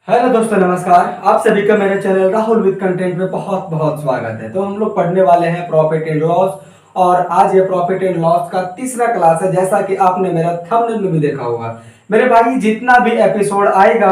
Hello दोस्तों, नमस्कार। आप सभी का मेरे चैनल राहुल विद कंटेंट में बहुत बहुत स्वागत है। तो हम लोग पढ़ने वाले हैं प्रॉफिट एंड लॉस, और आज ये प्रॉफिट एंड लॉस का तीसरा क्लास है। जैसा कि आपने मेरा थंबनेल में भी देखा होगा मेरे भाई, जितना भी एपिसोड आएगा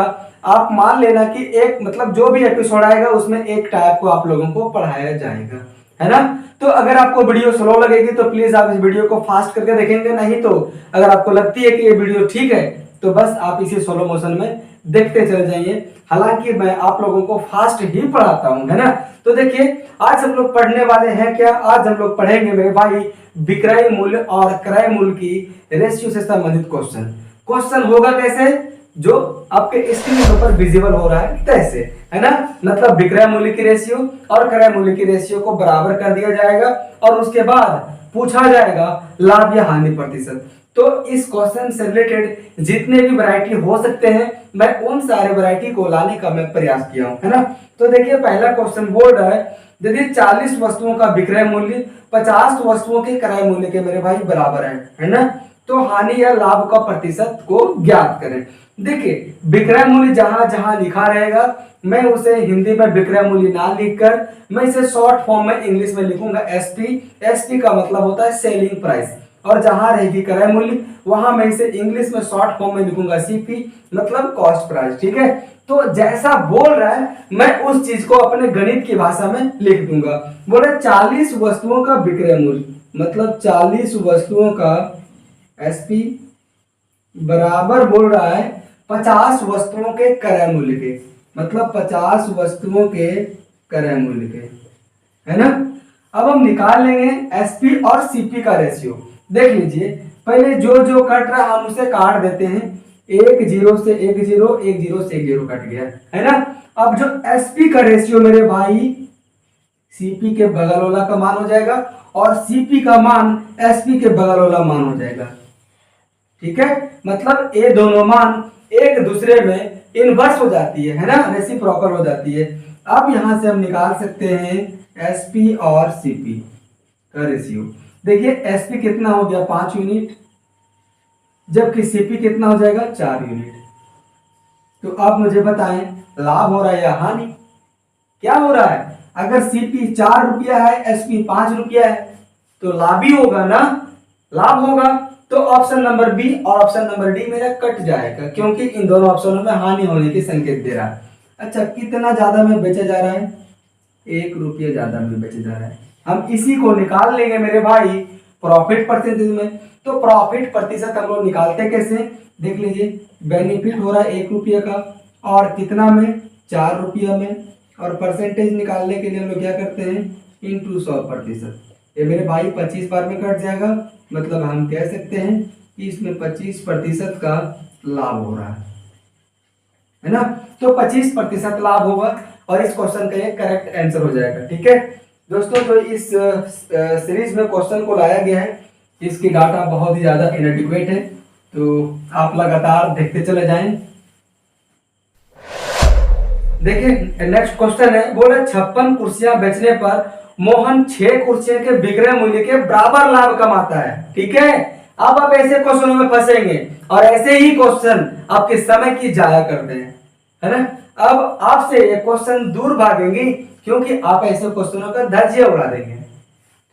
आप मान लेना कि एक मतलब जो भी एपिसोड आएगा उसमें एक टाइप को आप लोगों को पढ़ाया जाएगा, है ना। तो अगर आपको वीडियो स्लो लगेगी तो प्लीज आप इस वीडियो को फास्ट करके देखेंगे, नहीं तो अगर आपको लगती है कि ये वीडियो ठीक है तो बस आप इसे स्लो मोशन में देखते चले जाइए। हालांकि मैं आप लोगों को फास्ट ही पढ़ाता हूं, है ना। तो देखिए, आज हम लोग पढ़ने वाले हैं क्या, आज हम लोग पढ़ेंगे मेरे भाई विक्रय मूल्य और क्रय मूल्य की रेशियो से संबंधित क्वेश्चन। क्वेश्चन होगा कैसे, जो आपके स्क्रीन पर विजिबल हो रहा है तैसे, है ना। मतलब विक्रय मूल्य की रेशियो और क्रय मूल्य की रेशियो को बराबर कर दिया जाएगा और उसके बाद पूछा जाएगा लाभ या हानि प्रतिशत। तो इस क्वेश्चन से रिलेटेड जितने भी वैरायटी हो सकते हैं मैं उन सारे वैरायटी को लाने का मैं प्रयास किया हूं, है ना। तो देखिए, पहला क्वेश्चन बोल रहा है यदि 40 वस्तुओं का विक्रय मूल्य 50 वस्तुओं के क्रय मूल्य के मेरे भाई बराबर है ना, तो हानि या लाभ का प्रतिशत को ज्ञात करें। देखिए, विक्रय मूल्य जहां जहां लिखा रहेगा मैं उसे हिंदी में विक्रय मूल्य ना लिखकर मैं इसे शॉर्ट फॉर्म में इंग्लिश में लिखूंगा एसपी। एसपी का मतलब होता है सेलिंग प्राइस, और जहां रहेगी क्रय मूल्य वहां मैं इसे इंग्लिश में शॉर्ट फॉर्म में लिखूंगा सीपी, मतलब कॉस्ट प्राइस। ठीक है, तो जैसा बोल रहा है मैं उस चीज को अपने गणित की भाषा में लिख दूंगा। बोले 40 वस्तुओं का विक्रय मूल्य, मतलब 40 वस्तुओं का एसपी बराबर बोल रहा है 50 वस्तुओं के क्रय मूल्य के, मतलब 50 वस्तुओं के क्रय मूल्य के, है ना। अब हम निकाल लेंगे एसपी और सीपी का रेशियो। देख लीजिए, पहले जो जो कट रहा हम उसे काट देते हैं। एक जीरो से एक जीरो, एक जीरो से एक जीरो कट गया, है ना। अब जो एसपी का रेशियो मेरे भाई सीपी के बगल वाला का मान हो जाएगा और सीपी का मान एसपी के बगल वाला मान हो जाएगा। ठीक है, मतलब ये दोनों मान एक दूसरे में इनवर्स हो जाती है ना, रेसिप्रोकल हो जाती है। अब यहां से हम निकाल सकते हैं एसपी और सीपी का रेशियो। देखिए, एसपी कितना हो गया 5 यूनिट, जबकि सीपी कितना हो जाएगा 4 यूनिट। तो आप मुझे बताएं लाभ हो रहा है या हानि, क्या हो रहा है। अगर सीपी 4 रुपया है, एसपी 5 रुपया है तो लाभ ही होगा ना, लाभ होगा। तो ऑप्शन नंबर बी और ऑप्शन नंबर डी मेरा कट जाएगा, क्योंकि इन दोनों ऑप्शनों में हानि होने की संकेत दे रहा है। अच्छा, कितना ज्यादा में बेचा जा रहा है, 1 रुपया ज्यादा में बेचा जा रहा है। हम इसी को निकाल लेंगे मेरे भाई प्रॉफिट परसेंटेज में। तो प्रॉफिट प्रतिशत हम लोग निकालते कैसे, देख लीजिए, बेनिफिट हो रहा है 1 रुपया का और कितना में 4 रुपया में, और परसेंटेज निकालने के लिए हम लोग क्या करते हैं इंटू 100%। ये मेरे भाई 25 बार में कट जाएगा, मतलब हम कह सकते हैं कि इसमें 25% का लाभ हो रहा है ना। तो 25% लाभ होगा और इस क्वेश्चन का ये करेक्ट आंसर हो जाएगा। ठीक है दोस्तों, तो इस सीरीज में क्वेश्चन को लाया गया है, इसकी डाटा बहुत ही ज्यादा इनएडिक्वेट है, तो आप लगातार देखते चले जाएं। देखिए, नेक्स्ट क्वेश्चन है, बोले 56 कुर्सियां बेचने पर मोहन 6 कुर्सियों के विक्रय मूल्य के बराबर लाभ कमाता है। ठीक है, अब आप ऐसे क्वेश्चनों में फंसेंगे और ऐसे ही क्वेश्चन आपके समय की जाया करते हैं, है ना। अब आपसे ये क्वेश्चन दूर भागेंगी क्योंकि आप ऐसे क्वेश्चनों का धज्जियां उड़ा देंगे।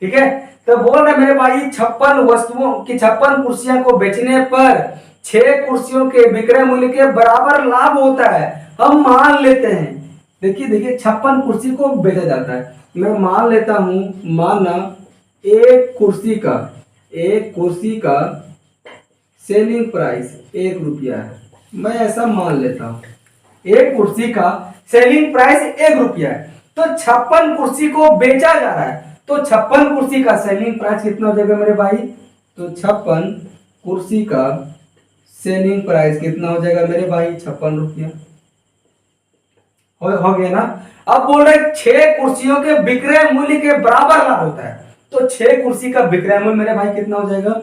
ठीक है, तो बोल रहे मेरे भाई 56 वस्तुओं की 56 कुर्सियों को बेचने पर 6 कुर्सियों के विक्रय मूल्य के बराबर लाभ होता है। हम मान लेते हैं, देखिए देखिए 56 कुर्सी को बेचा जाता है, मैं मान लेता हूं, माना एक कुर्सी का सेलिंग प्राइस 1 रुपया है, मैं ऐसा मान लेता हूं एक कुर्सी का सेलिंग प्राइस 1 रुपया है। तो 56 कुर्सी को बेचा जा रहा है, तो 56 कुर्सी का सेलिंग प्राइस कितना हो जाएगा मेरे भाई, तो 56 कुर्सी का सेलिंग प्राइस कितना हो जाएगा मेरे भाई 56 रुपया। हो गया ना। अब बोल रहे 6 कुर्सियों के विक्रय मूल्य के बराबर लाभ होता है, तो 6 कुर्सी का विक्रय मूल्य मेरे भाई कितना हो जाएगा,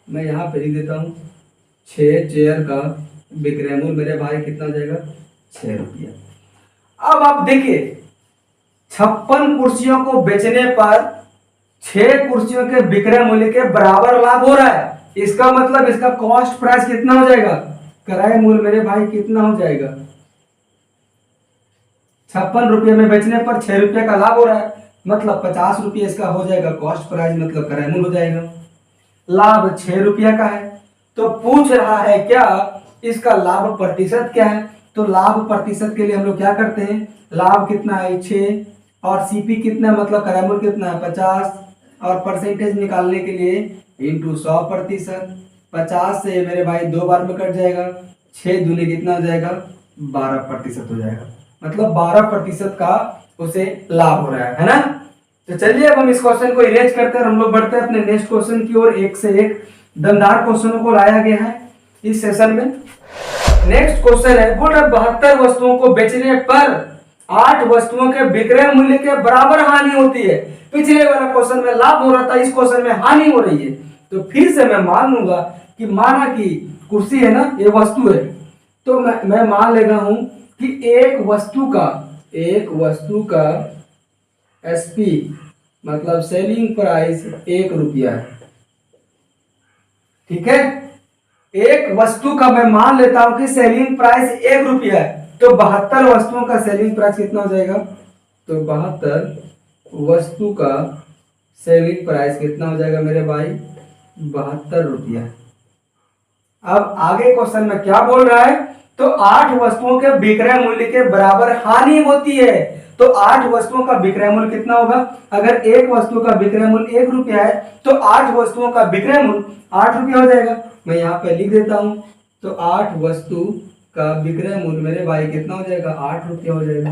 मैं यहां पे लिख देता हूं 6 चेयर का विक्रय मूल्य मेरे भाई कितना हो जाएगा 6 रुपया। अब आप देखिए 56 कुर्सियों को बेचने पर 6 कुर्सियों के विक्रय मूल्य के बराबर लाभ हो रहा है, इसका मतलब इसका कॉस्ट प्राइस कितना हो जाएगा, क्रय मूल्य मेरे भाई कितना हो जाएगा ₹56 में बेचने पर ₹6 का लाभ हो रहा है, मतलब ₹50 इसका हो जाएगा कॉस्ट प्राइस, मतलब करायमूल हो जाएगा। लाभ ₹6 का है, तो पूछ रहा है क्या इसका लाभ प्रतिशत क्या है। तो लाभ प्रतिशत के लिए हम लोग क्या करते हैं, लाभ कितना है 6 और सीपी कितना है, मतलब करायमूल कितना है 50, और परसेंटेज निकालने के लिए इंटू 100%। 50 से मेरे भाई 2 बार में कट जाएगा, 6 दूनी कितना हो जाएगा 12% हो जाएगा, मतलब 12% का उसे लाभ हो रहा है ना। तो चलिए अब हम इस क्वेश्चन को इरेज करते हैं और हम लोग बढ़ते हैं अपने नेक्स्ट क्वेश्चन की ओर। एक से एक दमदार क्वेश्चनों को लाया गया है इस सेशन में। नेक्स्ट क्वेश्चन है, बोल रहा 72 वस्तुओं को बेचने पर 8 वस्तुओं के विक्रय मूल्य के बराबर हानि होती है। पिछले वाला क्वेश्चन में लाभ हो रहा था, इस क्वेश्चन में हानि हो रही है। तो फिर से मैं मान लूंगा कि माना कि कुर्सी है ना, ये वस्तु है, तो मैं मान ले रहा हूं कि एक वस्तु का एसपी मतलब सेलिंग प्राइस ₹1 है। ठीक है, एक वस्तु का मैं मान लेता हूं कि सेलिंग प्राइस ₹1 है, तो 72 वस्तुओं का सेलिंग प्राइस कितना हो जाएगा, तो 72 वस्तु का सेलिंग प्राइस कितना हो जाएगा मेरे भाई ₹72। अब आगे क्वेश्चन में क्या बोल रहा है, तो 8 वस्तुओं के विक्रय मूल्य के बराबर हानि होती है। तो 8 वस्तुओं का विक्रय मूल्य कितना होगा, अगर एक वस्तु का विक्रय मूल्य ₹1 है तो 8 वस्तुओं का विक्रय मूल्य ₹8 हो जाएगा। मैं यहाँ पे लिख देता हूं, तो 8 वस्तु का विक्रय मूल्य मेरे भाई कितना हो जाएगा ₹8 हो जाएगा,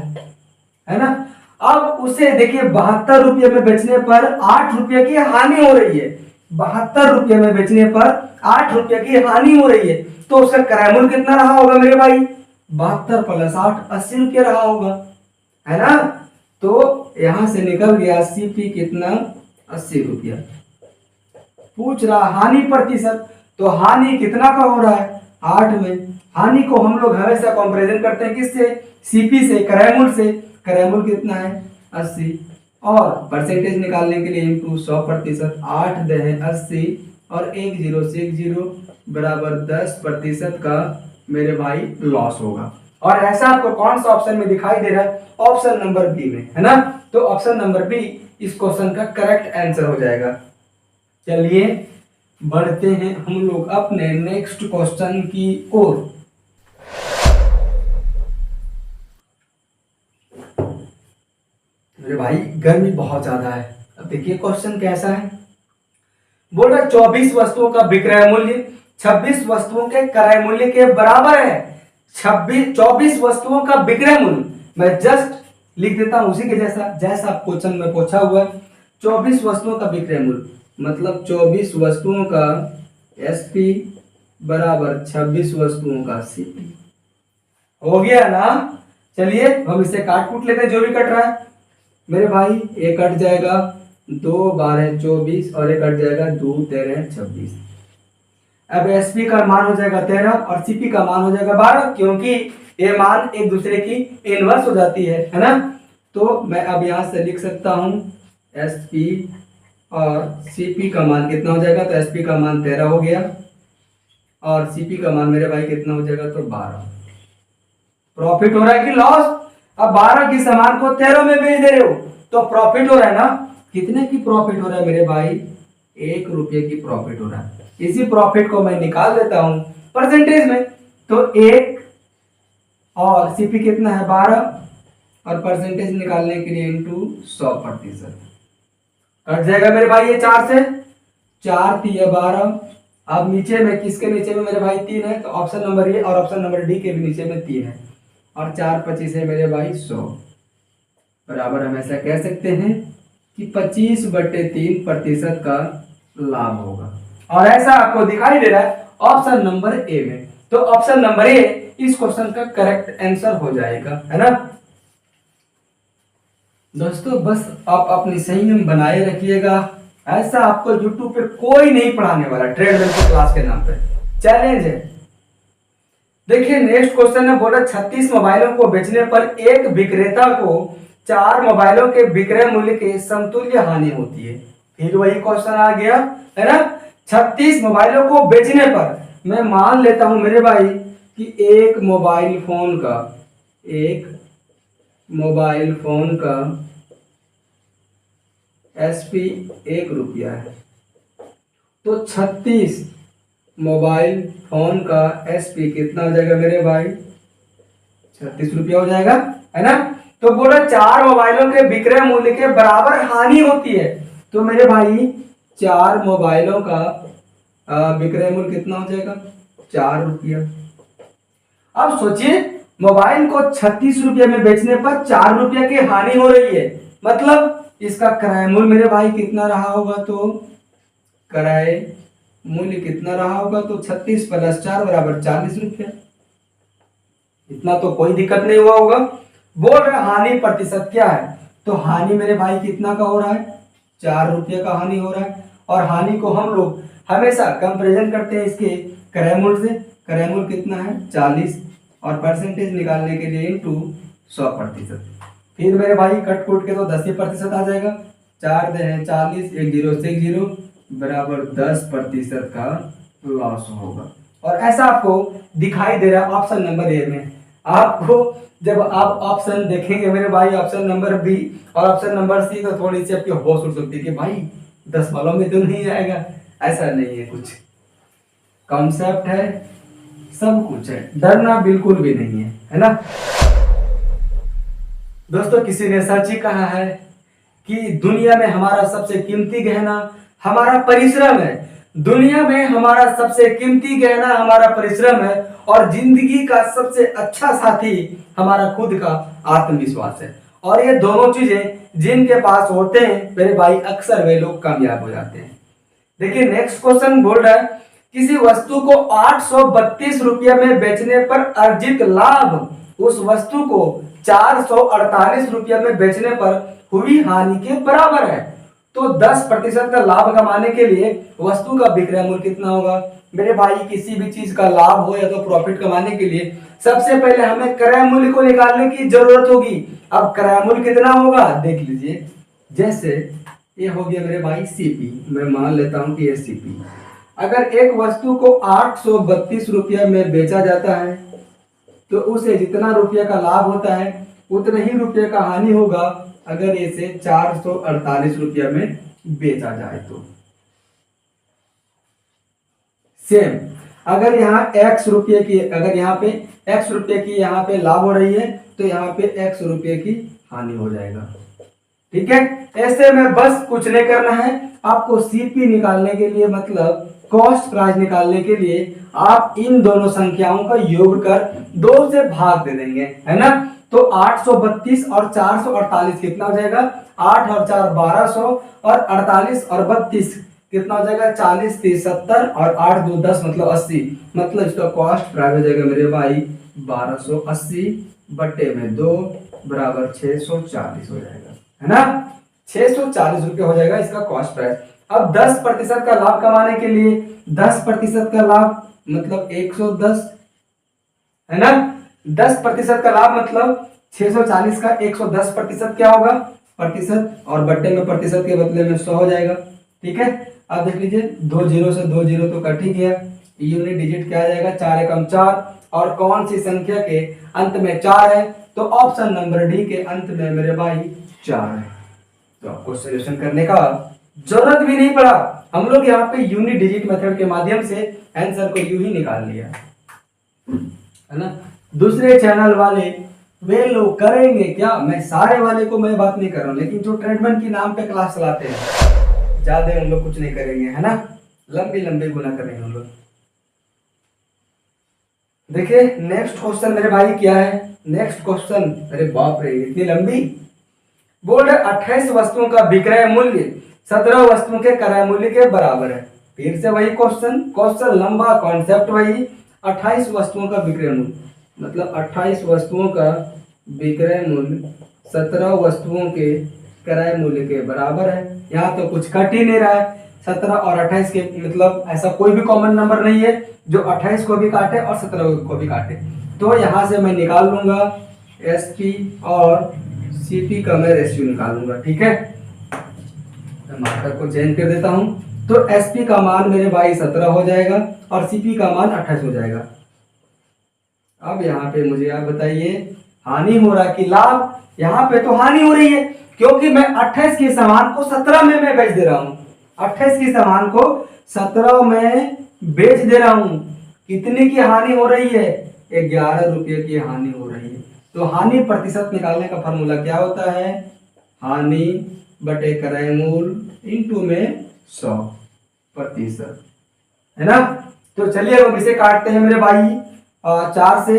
है ना। अब उसे देखिए ₹72 में बेचने पर ₹8 की हानि हो रही है। ₹72 में बेचने पर ₹8 की हानि हो रही है, तो उसका क्रय मूल्य कितना रहा होगा मेरे भाई, 72 + 8 ₹80 रहा होगा, है ना। तो यहां से निकल गया सीपी कितना ₹80। पूछ रहा हानि प्रतिशत, तो हानि कितना का हो रहा है 8 में। हानि को हम लोग हमेशा कंपैरिजन करते हैं किससे, सीपी से, क्रय मूल्य से। क्रय मूल्य कितना है 80, और परसेंटेज निकालने के लिए इंटू 100%। 8 दहे 80 और 1 0 से 1 0 बराबर 10% का मेरे भाई लॉस होगा। और ऐसा आपको कौन सा ऑप्शन में दिखाई दे रहा है, ऑप्शन नंबर बी में, है ना। तो ऑप्शन नंबर बी इस क्वेश्चन का करेक्ट आंसर हो जाएगा। चलिए बढ़ते हैं हम लोग अपने नेक्स्ट क्वेश्चन की ओर। मेरे भाई गर्मी बहुत ज्यादा है। अब देखिए क्वेश्चन कैसा है, बोल रहा 24 वस्तुओं का विक्रय मूल्य 26 वस्तुओं के क्रय मूल्य के बराबर है। 24 वस्तुओं का विक्रय मूल्य, मैं जस्ट लिख देता हूं उसी के जैसा क्वेश्चन में पूछा हुआ है। 24 वस्तुओं का विक्रय मूल्य मतलब 24 वस्तुओं का एसपी बराबर 26 वस्तुओं का सीपी। हो गया ना। चलिए हम इसे काट कूट लेते हैं, जो भी कट रहा है मेरे भाई। एक कट जाएगा 2 12 24 और एक कट जाएगा 2 13 26। अब एसपी का मान हो जाएगा 13 और सीपी का मान हो जाएगा 12, क्योंकि ये मान एक दूसरे की इनवर्स हो जाती है ना। तो मैं अब यहां से लिख सकता हूं एसपी और सीपी का मान कितना हो जाएगा, तो एसपी का मान 13 हो गया और सीपी का मान मेरे भाई कितना हो जाएगा, तो 12। प्रॉफिट हो रहा है कि लॉस, अब 12 की सामान को 13 में बेच दे रहे हो तो प्रॉफिट हो रहा है ना। कितने की प्रॉफिट हो रहा है मेरे भाई, ₹1 की प्रॉफिट हो रहा है। इसी प्रॉफिट को मैं निकाल देता हूं परसेंटेज में, तो 1 और सीपी कितना है 12 और परसेंटेज निकालने के लिए इंटू 100%। कट जाएगा मेरे भाई ये 4 से, 4 3 12। अब नीचे में किसके नीचे में मेरे भाई 3 है, तो ऑप्शन नंबर ए और ऑप्शन नंबर डी के भी नीचे में 3 है और 4 25 है मेरे भाई 100 बराबर। हम ऐसा कह सकते हैं कि 25/3% का लाभ होगा, और ऐसा आपको दिखाई दे रहा है ऑप्शन नंबर ए में। तो ऑप्शन नंबर ए इस क्वेश्चन का करेक्ट आंसर हो जाएगा, है ना दोस्तों। बस आप अपनी संयम बनाए रखिएगा, ऐसा आपको YouTube पे कोई नहीं पढ़ाने वाला ट्रेड क्लास के नाम पे, चैलेंज है। देखिए नेक्स्ट क्वेश्चन है, बोला 36 मोबाइलों को बेचने पर एक विक्रेता को 4 मोबाइलों के विक्रय मूल्य के समतुल्य हानि होती है। फिर वही क्वेश्चन आ गया, है ना। 36 मोबाइलों को बेचने पर मैं मान लेता हूं मेरे भाई कि एक मोबाइल फोन का मोबाइल फोन का एसपी 1 रुपया है, तो 36 मोबाइल फोन का एसपी कितना हो जाएगा मेरे भाई? 36 रुपया हो जाएगा, है ना। तो बोला 4 मोबाइलों के विक्रय मूल्य के बराबर हानि होती है, तो मेरे भाई 4 मोबाइलों का विक्रय मूल्य कितना हो जाएगा? 4 रुपया। अब सोचिए, मोबाइल को 36 रुपये में बेचने पर 4 रुपया की हानि हो रही है, मतलब इसका क्रय मूल्य मेरे भाई कितना रहा होगा? तो क्रय मूल्य कितना रहा होगा? तो 36 + 4 = 40 रुपया। इतना तो कोई दिक्कत नहीं हुआ होगा। बोल रहे हानि प्रतिशत क्या है, तो हानि मेरे भाई कितना का हो रहा है? 4 रुपये का हानि हो रहा है। और हानि को हम लोग हमेशा कंपैरिजन करते हैं इसके क्रय मूल्य से। क्रय मूल्य कितना है? 40, और परसेंटेज निकालने के लिए इंटू 100%। फिर मेरे भाई कट कूट के तो 10% आ जाएगा। 4 × 40, 1 0 से 1 0 बराबर 10% का लॉस होगा। और ऐसा आपको दिखाई दे रहा है ऑप्शन नंबर ए में। आपको जब आप ऑप्शन देखेंगे मेरे भाई, ऑप्शन नंबर बी और ऑप्शन नंबर सी, तो थोड़ी सी आपकी होश उड़ सकती है कि भाई 10 वालों में तो नहीं आएगा। ऐसा नहीं है, कुछ कॉन्सेप्ट है, सब कुछ है, डरना बिल्कुल भी नहीं है ना। दोस्तों, किसी ने सच ही कहा है कि दुनिया में हमारा सबसे कीमती गहना हमारा परिश्रम है। दुनिया में हमारा सबसे कीमती गहना हमारा परिश्रम है, और जिंदगी का सबसे अच्छा साथी हमारा खुद का आत्मविश्वास है। और ये दोनों चीजें जिनके पास होते हैं मेरे भाई, अक्सर वे लोग कामयाब हो जाते हैं। देखिए नेक्स्ट क्वेश्चन बोल रहा है, किसी वस्तु को 832 रुपये में बेचने पर अर्जित लाभ उस वस्तु को 448 रुपये में बेचने पर हुई हानि के बराबर है। तो 10% का लाभ कमाने के लिए वस्तु का विक्रय मूल्य कितना होगा? मेरे भाई, किसी भी चीज का लाभ हो या तो प्रॉफिट कमाने के लिए सबसे पहले हमें क्रय मूल्य को निकालने की जरूरत होगी। अब क्रय मूल्य कितना होगा देख लीजिए। जैसे ये हो गया मेरे भाई सीपी, मैं मान लेता हूं कि ये सीपी। अगर एक वस्तु को 832 रुपये में बेचा जाता है, तो उसे जितना रुपये का लाभ होता है उतने ही रुपये का हानि होगा अगर इसे 448 रुपये में बेचा जाए तो। सेम, अगर यहाँ x रुपये की, अगर यहाँ पे x रुपये की यहाँ पे लाभ हो रही है, तो यहाँ पे x रुपये की हानि हो जाएगा। ठीक है, ऐसे में बस कुछ नहीं करना है आपको। सीपी निकालने के लिए, मतलब कॉस्ट प्राइस निकालने के लिए, आप इन दोनों संख्याओं का योग कर 2 से भाग दे देंगे, है ना। तो 832 और 448 कितना हो जाएगा? 8 और 4 1200, और 48 और 32 कितना हो जाएगा? 40 30 70, और 8 2 10 मतलब 80। मतलब इसका कॉस्ट प्राइस हो जाएगा मेरे भाई 1280 बटे में 2 बराबर 640 हो जाएगा, है ना। 640 रुपये हो जाएगा इसका कॉस्ट प्राइस। अब 10% का लाभ कमाने के लिए 10% का लाभ मतलब 110, है ना। 10% का लाभ मतलब 640 का 110% क्या होगा? प्रतिशत, और बट्टे में प्रतिशत के बदले में 100 हो जाएगा। ठीक है, अब देख लीजिए 2 0 से 2 0 तो कट ही गया। यूनिट डिजिट क्या आ जाएगा? 4 एकम 4, और कौन सी संख्या के अंत में 4 है? तो ऑप्शन नंबर डी के अंत में मेरे भाई 4 है। तो आपको सोल्यूशन करने का जरूरत भी नहीं पड़ा, हम लोग यहाँ पे यूनिट डिजिट मेथड के माध्यम से आंसर को यूं ही निकाल लिया, है ना। दूसरे चैनल वाले वे लोग करेंगे क्या? मैं सारे वाले को मैं बात नहीं कर रहा हूँ, लेकिन जो ट्रेडमैन की नाम पे क्लास चलाते हैं, ज्यादा हम लोग कुछ नहीं करेंगे, है ना। लंबी लंबी गुना करेंगे हम लोग। देखिए नेक्स्ट क्वेश्चन मेरे भाई क्या है। नेक्स्ट क्वेश्चन, अरे बाप रे इतनी लंबी। बोल रहे 28 वस्तुओं का विक्रय मूल्य 17 वस्तुओं के क्रय मूल्य के बराबर है। फिर से वही क्वेश्चन लंबा, कॉन्सेप्ट वही। 28 वस्तुओं का विक्रय मूल्य मतलब 28 वस्तुओं का विक्रय मूल्य 17 वस्तुओं के क्रय मूल्य के बराबर है। यहाँ तो कुछ कट ही नहीं रहा है। 17 और 28 के मतलब ऐसा कोई भी कॉमन नंबर नहीं है जो 28 को भी काटे और 17 को भी काटे। तो यहाँ से मैं निकाल लूंगा एसपी और सीपी का मैं रेशियो निकालूंगा। ठीक है, मार्कर को चेंज कर देता हूं। तो एसपी का मान मेरे भाई 17 हो जाएगा और सीपी का मान 28 हो जाएगा। अब यहाँ पे मुझे आप बताइए हानि हो रहा है कि लाभ? यहाँ पे तो हानि हो रही है, क्योंकि मैं 28 के सामान को 17 में मैं बेच दे रहा हूँ। 28 के सामान को 17 में बेच दे रहा हूँ। कितने की हानि हो रही है? 11 रुपये की हानि हो रही है। तो हानि प्रतिशत निकालने का फॉर्मूला क्या होता है? हानि बटे क्रय मूल्य इंटू में 100%, है ना। तो चलिए अब इसे काटते हैं मेरे भाई 4 से।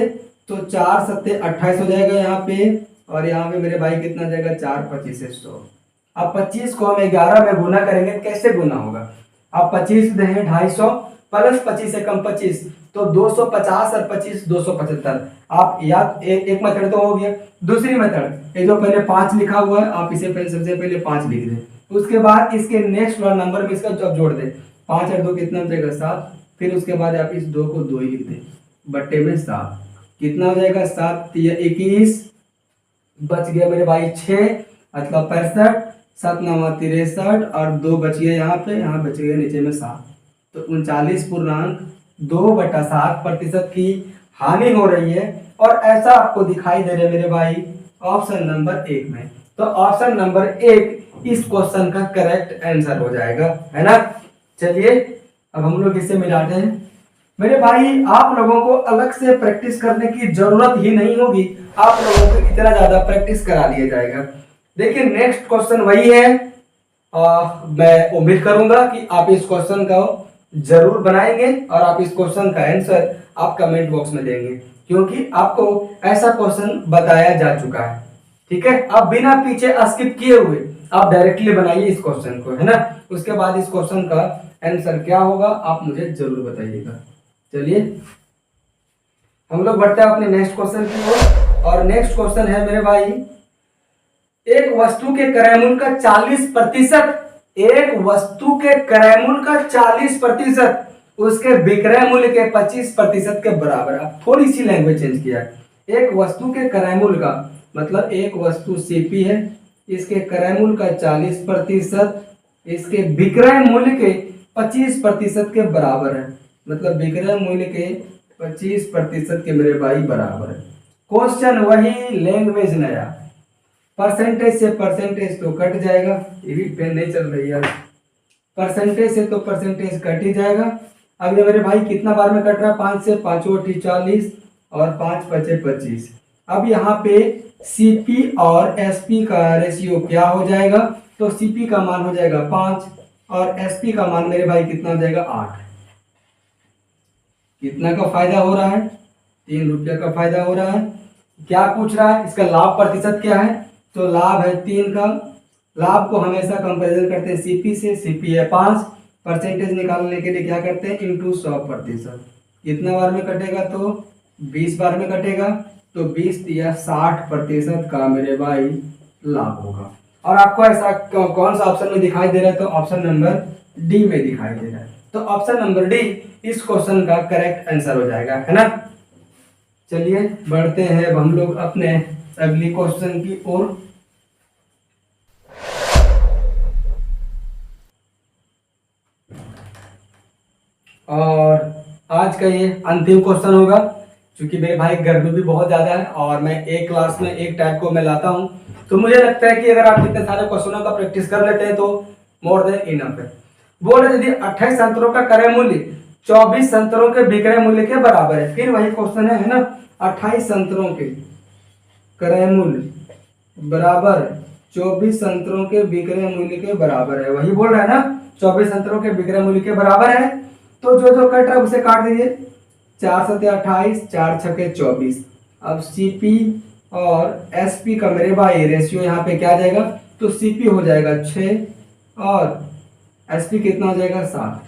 तो 4 सत्ते 28 हो जाएगा यहाँ पे, और यहाँ पे मेरे भाई कितना जाएगा? 4 25 100। अब 25 को हम 11 में गुना करेंगे, कैसे गुना होगा? अब 25 दें 250 प्लस 25 से कम 25, तो 250 और 25 275। आप याद एक मेथड तो हो गया। दूसरी मेथड, ये जो पहले 5 लिखा हुआ है, आप इसे पहले सबसे पहले 5 लिख दें। उसके बाद इसके नेक्स्ट वाला नंबर में इसका जब जोड़ दें, 5 और 2 कितना हो जाएगा? 7। फिर उसके बाद आप इस 2 को 2 ही लिख दें, बट्टे में 7। कितना हो जाएगा? 7 या 21, बच गया मेरे भाई 6, मतलब 65, 7 9 63, और 2 बच गया यहाँ पे, यहाँ बच गया नीचे में 7। तो 39.2/7% की हानि हो रही है, और ऐसा आपको दिखाई दे रहा है मेरे भाई ऑप्शन नंबर 1 में। तो ऑप्शन नंबर 1 इस क्वेश्चन का करेक्ट आंसर हो जाएगा, है ना। चलिए अब हम लोग इसे मिलाते हैं। मेरे भाई आप लोगों को अलग से प्रैक्टिस करने की जरूरत ही नहीं होगी, आप लोगों को इतना ज्यादा प्रैक्टिस करा दिया जाएगा। देखिए नेक्स्ट क्वेश्चन वही है। मैं उम्मीद करूंगा कि आप इस क्वेश्चन का जरूर बनाएंगे, और आप इस क्वेश्चन का आंसर आप कमेंट बॉक्स में देंगे, क्योंकि आपको ऐसा क्वेश्चन बताया जा चुका है। ठीक है, आप बिना पीछे स्किप किए हुए आप डायरेक्टली बनाइए इस क्वेश्चन को, है ना। उसके बाद इस क्वेश्चन का आंसर क्या होगा आप मुझे जरूर बताइएगा। चलिए हम लोग बढ़ते हैं अपने नेक्स्ट क्वेश्चन की ओर, और नेक्स्ट क्वेश्चन है मेरे भाई, एक वस्तु के क्रय मूल्य का 40%, एक वस्तु के क्रय मूल्य का 40% उसके विक्रय मूल्य के 25% के बराबर। अब थोड़ी सी लैंग्वेज चेंज किया है। एक वस्तु के क्रय मूल्य का मतलब एक वस्तु सीपी है, इसके क्रय मूल्य का 40% इसके विक्रय मूल्य के 25% के बराबर है, मतलब विक्रय मूल्य के 25% के मेरे भाई बराबर है। क्वेश्चन वही, लैंग्वेज नया। परसेंटेज से परसेंटेज तो कट जाएगा, ये भी पेन नहीं चल रही है, परसेंटेज से तो परसेंटेज कट ही जाएगा। अब ये मेरे भाई कितना बार में कट रहा है? 5 से 5 40 और 5 5 25। अब यहाँ पे सीपी और एसपी का रेशियो क्या हो जाएगा? तो सीपी का मान हो जाएगा 5 और एसपी का मान मेरे भाई कितना हो जाएगा? 8। कितना का फायदा हो रहा है? 3 रुपये का फायदा हो रहा है। क्या पूछ रहा है? इसका लाभ प्रतिशत क्या है? तो लाभ है 3 का। लाभ को हमेशा कंपैरिजन करते हैं सीपी से, सीपी है 5, परसेंटेज निकालने के लिए क्या करते हैं? इंटू 100%। कितना बार में कटेगा? तो 20 बार में कटेगा, तो 20 या 60% का मेरे भाई लाभ होगा। और आपको ऐसा कौन सा ऑप्शन में दिखाई दे रहा है? तो ऑप्शन नंबर डी में दिखाई दे रहा है। तो ऑप्शन नंबर डी इस क्वेश्चन का करेक्ट आंसर हो जाएगा, है ना। चलिए बढ़ते हैं अब हम लोग अपने अगली क्वेश्चन की ओर। और आज का ये अंतिम क्वेश्चन होगा, क्योंकि मेरे भाई गर्मी भी बहुत ज्यादा है और मैं एक क्लास में एक टाइप को मैं लाता हूं, तो मुझे लगता है कि अगर आप इतने सारे क्वेश्चनों का प्रैक्टिस कर लेते हैं तो मोर देन इनफ है। बोल रहे यदि 28 संतरों का क्रय मूल्य 24 संतरों के विक्रय मूल्य के बराबर है। फिर वही क्वेश्चन है ना, 28 संतरों के क्रय मूल्य बराबर 24 संतरों के विक्रय मूल्य के बराबर है। वही बोल रहा है ना, 24 संतरों के विक्रय मूल्य के बराबर है। तो जो जो कट रहा है उसे काट दीजिए। 4 7 28, 4 6 24। अब सीपी और एसपी का मेरे भाई रेशियो यहाँ पे क्या आ जाएगा? तो सीपी हो जाएगा 6 और एसपी कितना हो जाएगा? 7।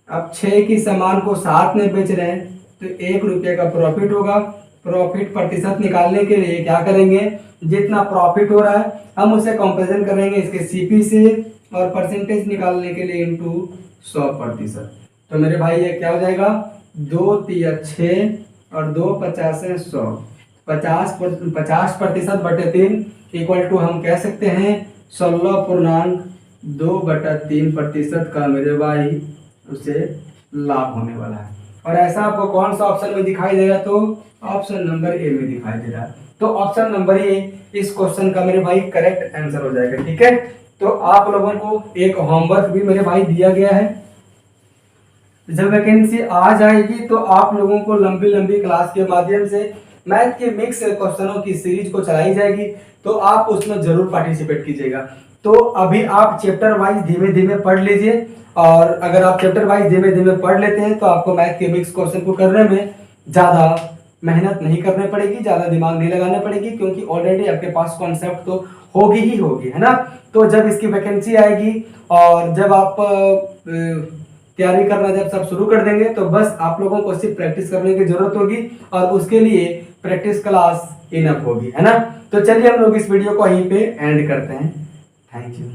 अब 6 की सामान को 7 में बेच रहे हैं तो 1 रुपये का प्रॉफिट होगा। प्रॉफिट प्रतिशत निकालने के लिए क्या करेंगे? जितना प्रॉफिट हो रहा है हम उसे कंपेरिजन करेंगे इसके सीपी से, और परसेंटेज निकालने के लिए इंटू 100%। तो मेरे भाई ये क्या हो जाएगा? 2 3 6 और 2 50 है 100। 50% बटे 3 इक्वल टू हम कह सकते हैं 16.2/3% का मेरे भाई उसे लाभ होने वाला है। और ऐसा आपको कौन सा ऑप्शन में दिखाई दे रहा है? तो ऑप्शन नंबर ए में दिखाई दे रहा है। तो ऑप्शन नंबर ए इस क्वेश्चन का मेरे भाई करेक्ट आंसर हो जाएगा। ठीक है, तो आप लोगों को एक होमवर्क भी मेरे भाई दिया गया है। जब वैकेंसी आ जाएगी तो आप लोगों को लंबी लंबी क्लास के माध्यम से मैथ के मिक्स क्वेश्चनों की सीरीज को चलाई जाएगी, तो आप उसमें जरूर पार्टिसिपेट कीजिएगा। तो अभी आप चैप्टर वाइज धीमे धीमे पढ़ लीजिए, और अगर आप चैप्टर वाइज धीमे धीमे पढ़ लेते हैं तो आपको मैथ के मिक्स क्वेश्चन को करने में ज़्यादा मेहनत नहीं करनी पड़ेगी, ज़्यादा दिमाग नहीं लगाना पड़ेगी, क्योंकि ऑलरेडी आपके पास कॉन्सेप्ट तो होगी ही होगी, है ना। तो जब इसकी वैकेंसी आएगी और जब आप तैयारी करना जब सब शुरू कर देंगे, तो बस आप लोगों को सिर्फ प्रैक्टिस करने की जरूरत होगी, और उसके लिए प्रैक्टिस क्लास इनफ होगी, है ना। तो चलिए हम लोग इस वीडियो को यहीं पे एंड करते हैं। Thank you.